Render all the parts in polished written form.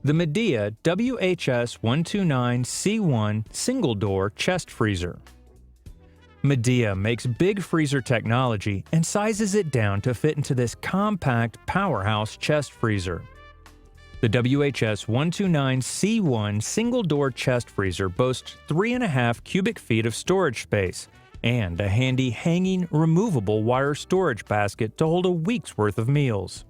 The Midea WHS-129C1 single-door chest freezer. Midea makes big freezer technology and sizes it down to fit into this compact powerhouse chest freezer. The WHS-129C1 single-door chest freezer boasts 3.5 cubic feet of storage space and a handy hanging, removable wire storage basket to hold a week's worth of meals.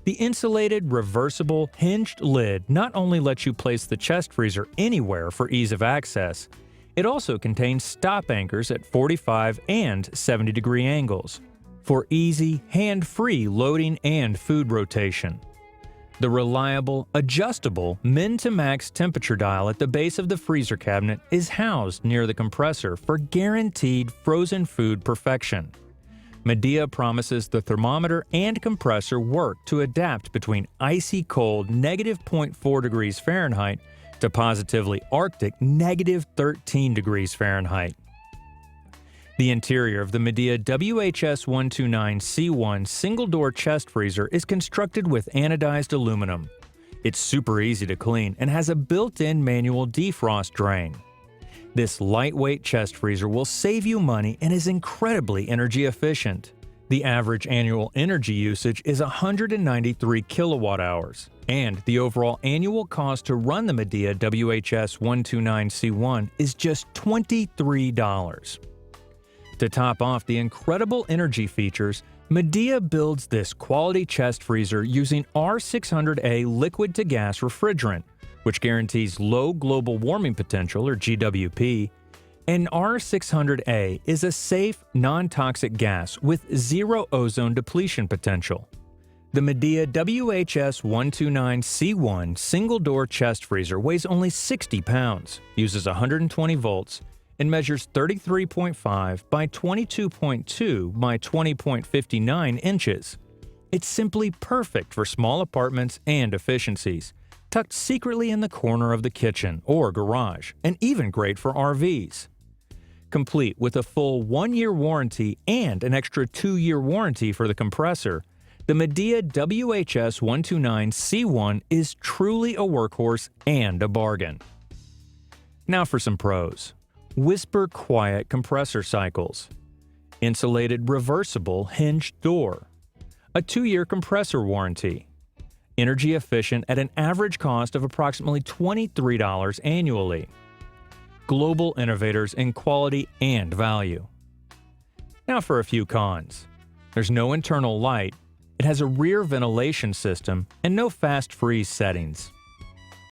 The insulated, reversible, hinged lid not only lets you place the chest freezer anywhere for ease of access, it also contains stop anchors at 45 and 70-degree angles for easy, hand-free loading and food rotation. The reliable, adjustable min-to-max temperature dial at the base of the freezer cabinet is housed near the compressor for guaranteed frozen food perfection. Midea promises the thermometer and compressor work to adapt between icy cold -0.4 degrees Fahrenheit to positively Arctic -13 degrees Fahrenheit. The interior of the Midea WHS-129C1 single-door chest freezer is constructed with anodized aluminum. It's super easy to clean and has a built-in manual defrost drain. This lightweight chest freezer will save you money and is incredibly energy efficient. The average annual energy usage is 193 kilowatt-hours, and the overall annual cost to run the Midea WHS-129C1 is just $23. To top off the incredible energy features, Midea builds this quality chest freezer using R600A liquid-to-gas refrigerant, which guarantees low global warming potential, or GWP, and R600A is a safe, non-toxic gas with zero ozone depletion potential. The Midea WHS-129C1 single-door chest freezer weighs only 60 pounds, uses 120 volts, and measures 33.5 by 22.2 by 20.59 inches. It's simply perfect for small apartments and efficiencies, tucked secretly in the corner of the kitchen or garage, and even great for RVs. Complete with a full 1-year warranty and an extra 2-year warranty for the compressor, the Midea WHS-129C1 is truly a workhorse and a bargain. Now for some pros. Whisper quiet compressor cycles. Insulated reversible hinged door. A 2-year compressor warranty. Energy efficient at an average cost of approximately $23 annually. Global innovators in quality and value. Now for a few cons. There's no internal light, it has a rear ventilation system, and no fast freeze settings.